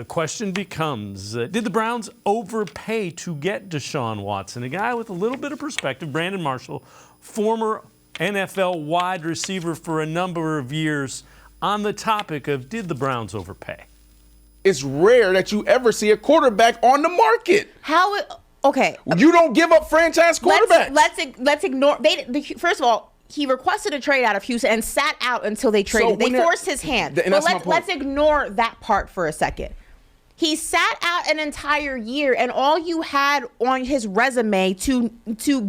The question becomes, did the Browns overpay to get Deshaun Watson? A guy with a little bit of perspective, Brandon Marshall, former NFL wide receiver for a number of years, on the topic of did the Browns overpay? It's rare that you ever see a quarterback on the market. Okay. You don't give up franchise quarterbacks. Let's ignore. First of all, he requested a trade out of Houston and sat out until they traded. They forced his hand. But let's ignore that part for a second. He sat out an entire year, and all you had on his resume to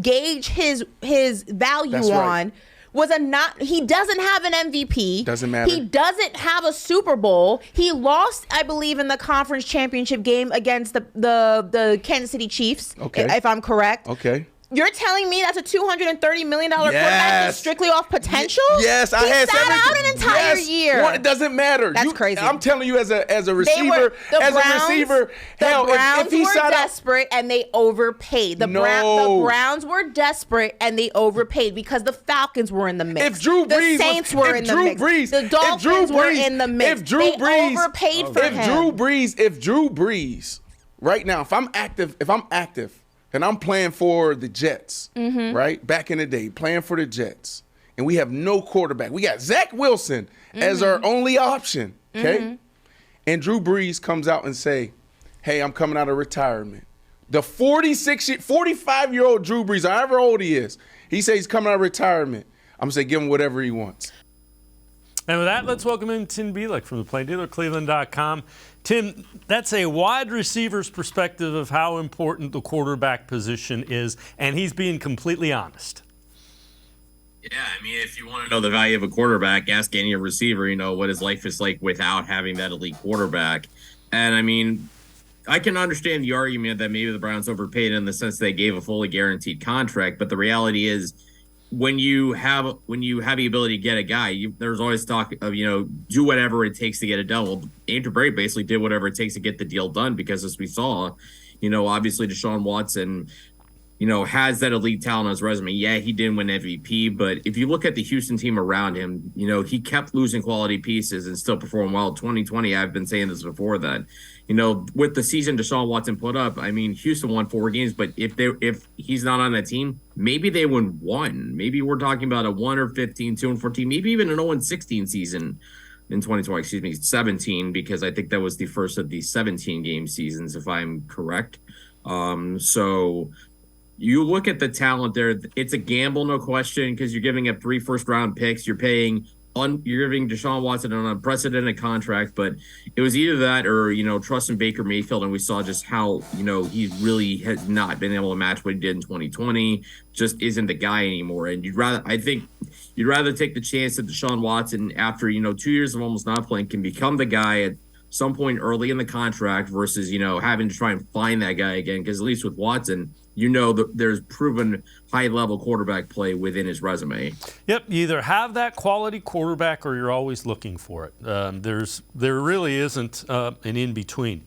gauge his value on was he doesn't have an MVP. Doesn't matter. He doesn't have a Super Bowl. He lost, I believe, in the conference championship game against the Kansas City Chiefs, if I'm correct. Okay. You're telling me that's a $230 million quarterback just strictly off potential? Yes, he sat out an entire year. Well, it doesn't matter. That's crazy. I'm telling you, as a receiver, the Browns if he were desperate and they overpaid. The Browns were desperate and they overpaid because the Falcons were in the mix. The Saints were in the mix. The Dolphins were in the mix. They overpaid for him. If Drew Brees, right now, if I'm active. And I'm playing for the Jets, right? Back in the day, playing for the Jets. And we have no quarterback. We got Zach Wilson as our only option, okay? And Drew Brees comes out and say, hey, I'm coming out of retirement. The 45-year-old Drew Brees, however old he is, he says he's coming out of retirement. I'm going to say give him whatever he wants. And with that, let's welcome in Tim Bielik from the Plain Dealer, cleveland.com. Tim, that's a wide receiver's perspective of how important the quarterback position is, and he's being completely honest. Yeah, I mean, if you want to know the value of a quarterback, ask any receiver, what his life is like without having that elite quarterback. And, I mean, I can understand the argument that maybe the Browns overpaid in the sense they gave a fully guaranteed contract, but the reality is, when you have the ability to get a guy, there's always talk of, do whatever it takes to get it done. Well, Andrew Brady basically did whatever it takes to get the deal done because, as we saw, obviously Deshaun Watson, has that elite talent on his resume. Yeah, he didn't win MVP, but if you look at the Houston team around him, he kept losing quality pieces and still performed well. 2020, I've been saying this before that, with the season Deshaun Watson put up, I mean, Houston won 4 games, but if he's not on that team, maybe they win 1. Maybe we're talking about a 1-15, 2-14, maybe even an 0-16 season in 2020, 17, because I think that was the first of the 17 game seasons, if I'm correct. So you look at the talent there, it's a gamble, no question, because you're giving up 3 first-round picks. You're giving Deshaun Watson an unprecedented contract, but it was either that or, trust in Baker Mayfield, and we saw just how, he really has not been able to match what he did in 2020, just isn't the guy anymore. And you'd rather take the chance that Deshaun Watson, after, 2 years of almost not playing, can become the guy at some point early in the contract versus, having to try and find that guy again, because at least with Watson, that there's proven high-level quarterback play within his resume. Yep, you either have that quality quarterback or you're always looking for it. There really isn't an in-between.